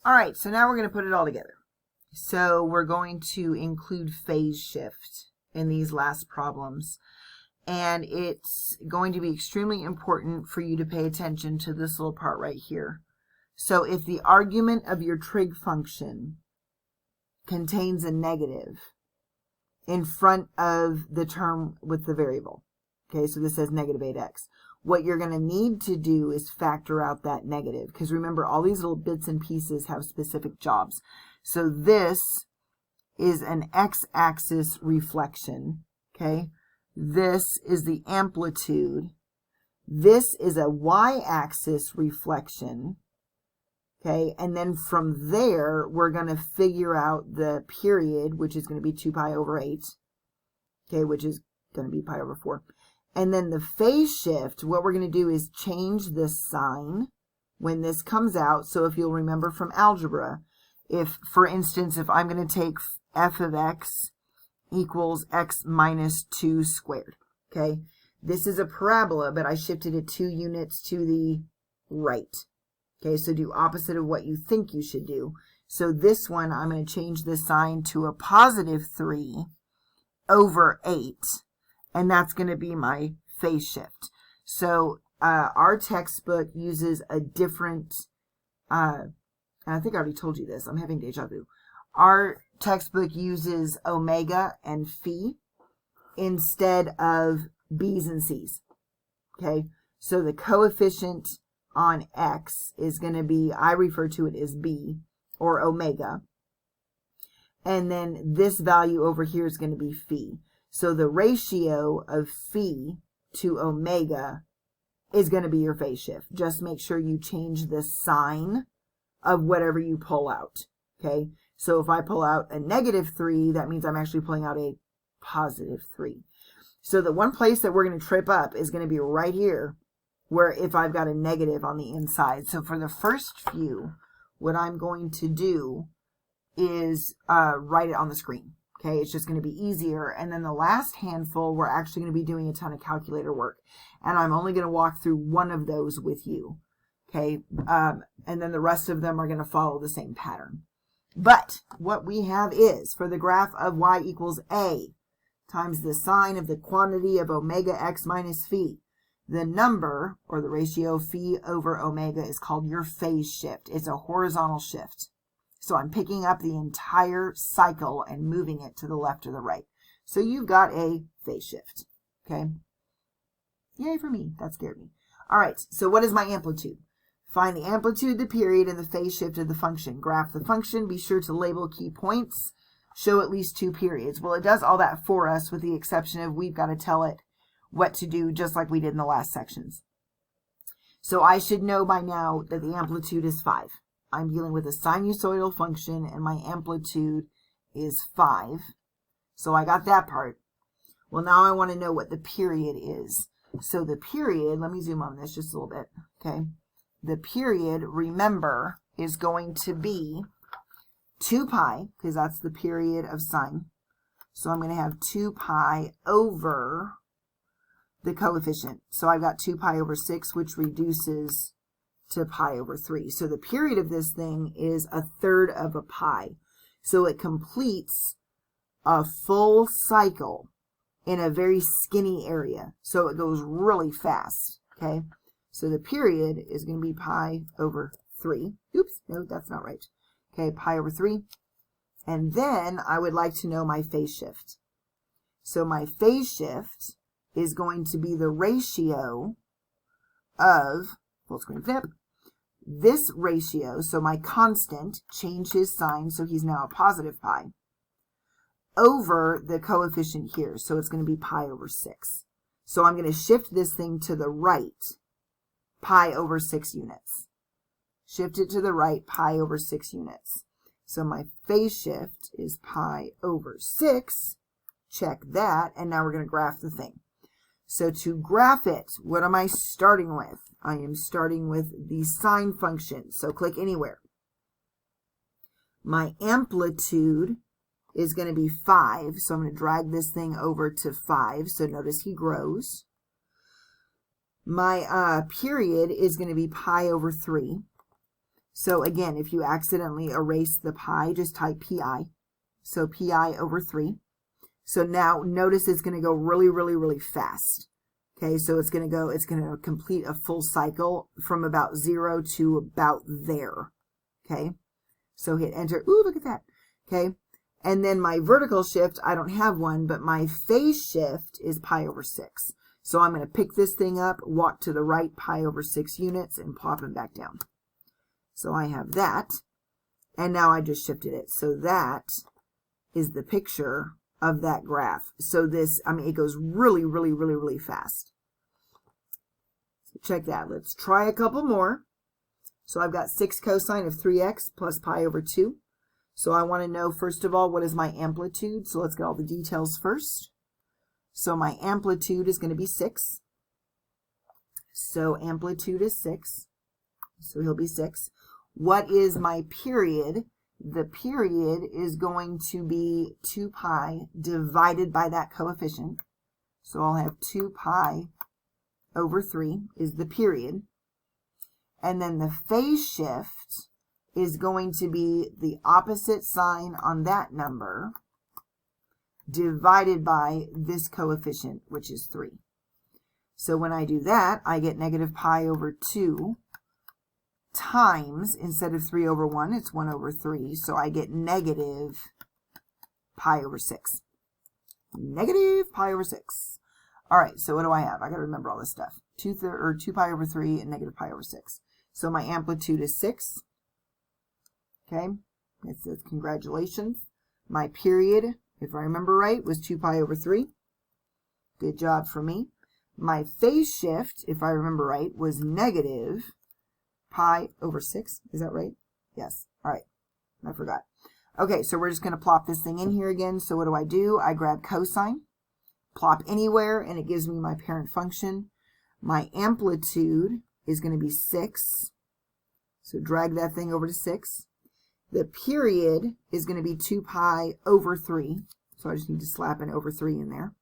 All right, so now we're going to put it all together. So we're going to include phase shift in these last problems. And it's going to be extremely important for you to pay attention to this little part right here. So if the argument of your trig function contains a negative in front of the term with the variable, okay, so this says negative 8x. What you're going to need to do is factor out that negative, because remember, all these little bits and pieces have specific jobs. So this is an x-axis reflection, okay? This is the amplitude. This is a y-axis reflection, okay? And then from there, we're going to figure out the period, which is going to be 2 pi over 8, okay, which is going to be pi over 4. And then the phase shift, what we're going to do is change the sign when this comes out. So if you'll remember from algebra, if, for instance, if I'm going to take f of x equals x minus 2 squared, okay? This is a parabola, but I shifted it 2 units to the right. Okay, so do opposite of what you think you should do. So this one, I'm going to change the sign to a positive 3 over 8. And that's going to be my phase shift. So our textbook uses a different, and I think I already told you this, I'm having deja vu. Our textbook uses omega and phi instead of b's and c's. Okay, so the coefficient on x is going to be, I refer to it as b, or omega. And then this value over here is going to be phi. So the ratio of phi to omega is going to be your phase shift. Just make sure you change the sign of whatever you pull out. Okay, so if I pull out a negative 3, that means I'm actually pulling out a positive 3. So the one place that we're going to trip up is going to be right here, where if I've got a negative on the inside. So for the first few, what I'm going to do is write it on the screen. Okay, it's just going to be easier. And then the last handful, we're actually going to be doing a ton of calculator work. And I'm only going to walk through one of those with you. Okay, and then the rest of them are going to follow the same pattern. But what we have is, for the graph of y equals a times the sine of the quantity of omega x minus phi, the number, or the ratio phi over omega, is called your phase shift. It's a horizontal shift. So I'm picking up the entire cycle and moving it to the left or the right. So you've got a phase shift, okay? Yay for me, that scared me. All right, so what is my amplitude? Find the amplitude, the period, and the phase shift of the function. Graph the function, be sure to label key points, show at least 2 periods. Well, it does all that for us with the exception of we've got to tell it what to do just like we did in the last sections. So I should know by now that the amplitude is 5. I'm dealing with a sinusoidal function, and my amplitude is 5. So I got that part. Well, now I want to know what the period is. So the period, let me zoom on this just a little bit, okay? The period, remember, is going to be 2 pi, because that's the period of sine. So I'm going to have 2 pi over the coefficient. So I've got 2 pi over 6, which reduces to pi over 3. So the period of this thing is 1/3 of a pi. So it completes a full cycle in a very skinny area. So it goes really fast, okay? So the period is going to be pi over 3. Oops, no, that's not right. Okay, pi over 3. And then I would like to know my phase shift. So my phase shift is going to be the ratio of, full screen flip, this ratio, so my constant, change his sign, so he's now a positive pi, over the coefficient here, so it's going to be pi over 6. So I'm going to shift this thing to the right, pi over 6 units. Shift it to the right, pi over 6 units. So my phase shift is pi over 6. Check that, and now we're going to graph the thing. So to graph it, what am I starting with? I am starting with the sine function. So click anywhere. My amplitude is going to be 5. So I'm going to drag this thing over to 5. So notice he grows. My period is going to be pi over 3. So again, if you accidentally erase the pi, just type pi. So pi over 3. So now notice it's going to go really, really, really fast. Okay, so it's going to complete a full cycle from about 0 to about there. Okay, so hit enter. Ooh, look at that. Okay, and then my vertical shift, I don't have one, but my phase shift is pi over 6. So I'm going to pick this thing up, walk to the right pi over 6 units, and plop it back down. So I have that, and now I just shifted it. So that is the picture of that graph. So this, I mean, it goes really, really, really, really fast. So check that. Let's try a couple more. So I've got 6 cosine of 3x plus pi over 2. So I want to know, first of all, what is my amplitude? So let's get all the details first. So my amplitude is going to be 6. So amplitude is 6. So he'll be 6. What is my period? The period is going to be 2 pi divided by that coefficient. So I'll have 2 pi over 3 is the period. And then the phase shift is going to be the opposite sign on that number divided by this coefficient, which is 3. So when I do that, I get negative pi over 2 times, instead of 3 over 1, it's 1 over 3. So I get negative pi over 6. Negative pi over 6. All right, so what do I have? I got to remember all this stuff. 2 pi over 3 and negative pi over 6. So my amplitude is 6. Okay, it says congratulations. My period, if I remember right, was 2 pi over 3. Good job for me. My phase shift, if I remember right, was negative pi over 6. Is that right? Yes. All right. I forgot. Okay, so we're just going to plop this thing in here again. So what do? I grab cosine, plop anywhere, and it gives me my parent function. My amplitude is going to be 6. So drag that thing over to 6. The period is going to be 2 pi over 3. So I just need to slap an over 3 in there.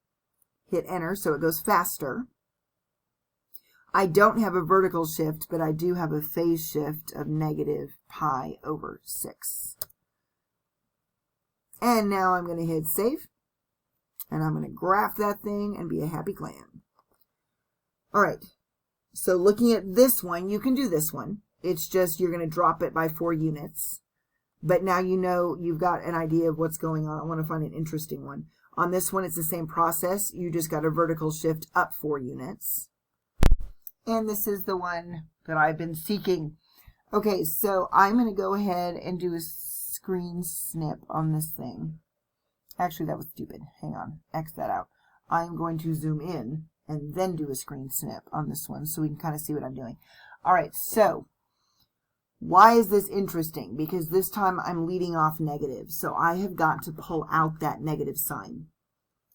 Hit enter so it goes faster. I don't have a vertical shift, but I do have a phase shift of negative pi over 6. And now I'm going to hit save. And I'm going to graph that thing and be a happy clam. All right. So looking at this one, you can do this one. It's just you're going to drop it by 4 units. But now you know you've got an idea of what's going on. I want to find an interesting one. On this one, it's the same process. You just got a vertical shift up 4 units. And this is the one that I've been seeking. Okay, so I'm going to go ahead and do a screen snip on this thing. Actually, that was stupid. Hang on. X that out. I'm going to zoom in and then do a screen snip on this one so we can kind of see what I'm doing. All right, so why is this interesting? Because this time I'm leading off negative. So I have got to pull out that negative sign.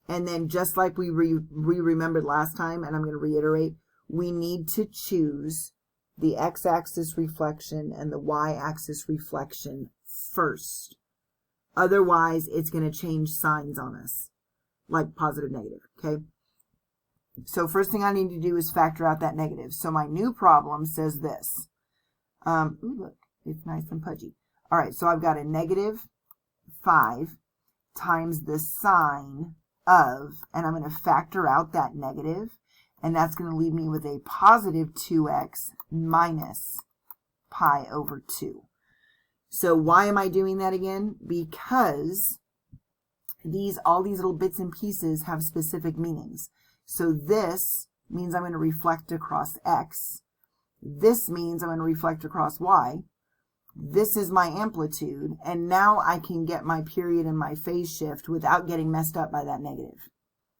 And then just like we remembered last time, and I'm going to reiterate, we need to choose the x-axis reflection and the y-axis reflection first. Otherwise, it's going to change signs on us, like positive, negative, okay? So first thing I need to do is factor out that negative. So my new problem says this. Ooh, look, it's nice and pudgy. All right, so I've got a negative 5 times the sine of, and I'm going to factor out that negative, and that's going to leave me with a positive 2x minus pi over 2. So why am I doing that again? Because all these little bits and pieces have specific meanings. So this means I'm going to reflect across x. This means I'm going to reflect across y. This is my amplitude, and now I can get my period and my phase shift without getting messed up by that negative.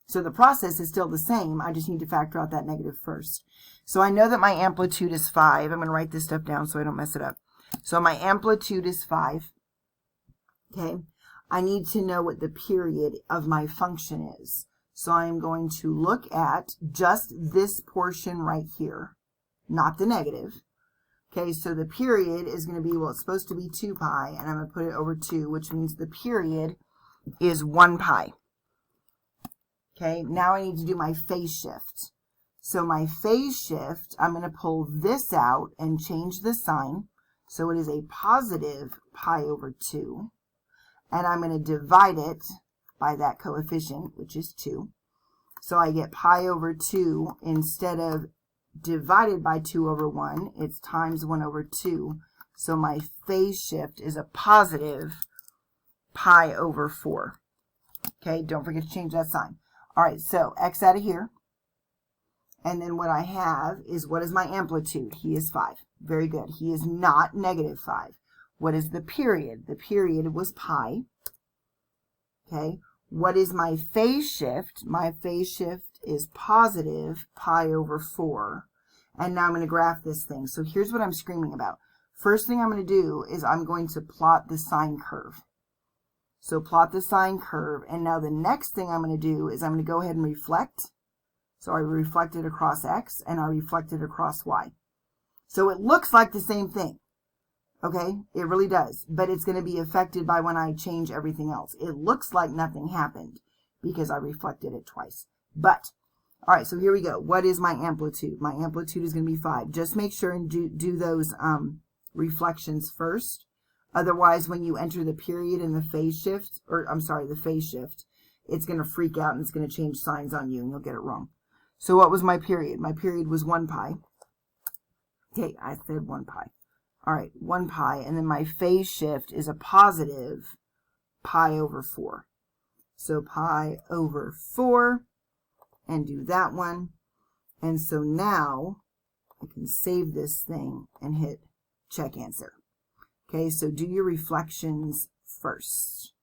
So the process is still the same. I just need to factor out that negative first. So I know that my amplitude is 5. I'm going to write this stuff down so I don't mess it up. So my amplitude is 5. Okay. I need to know what the period of my function is. So I'm going to look at just this portion right here, not the negative. Okay, so the period is going to be, well, it's supposed to be 2 pi, and I'm going to put it over 2, which means the period is 1 pi. Okay, now I need to do my phase shift. So my phase shift, I'm going to pull this out and change the sign. So it is a positive pi over 2. And I'm going to divide it by that coefficient, which is 2. So I get pi over 2 instead of divided by 2 over 1. It's times 1 over 2. So my phase shift is a positive pi over 4. Okay, don't forget to change that sign. All right, so x out of here. And then what I have is, what is my amplitude? He is 5. Very good. He is not negative 5. What is the period? The period was pi. Okay. What is my phase shift? My phase shift is positive pi over 4. And now I'm going to graph this thing. So here's what I'm screaming about. First thing I'm going to do is I'm going to plot the sine curve. So plot the sine curve. And now the next thing I'm going to do is I'm going to go ahead and reflect. So I reflect it across x and I reflect it across y. So it looks like the same thing. Okay, it really does, but it's going to be affected by when I change everything else. It looks like nothing happened because I reflected it twice. But, all right, so here we go. What is my amplitude? My amplitude is going to be 5. Just make sure and do those reflections first. Otherwise, when you enter the period and the phase shift, or I'm sorry, the phase shift, it's going to freak out and it's going to change signs on you and you'll get it wrong. So what was my period? My period was 1 pi. Okay, I said 1 pi. All right, 1 pi, and then my phase shift is a positive pi over 4. So pi over 4, and do that one. And so now I can save this thing and hit check answer. Okay, so do your reflections first.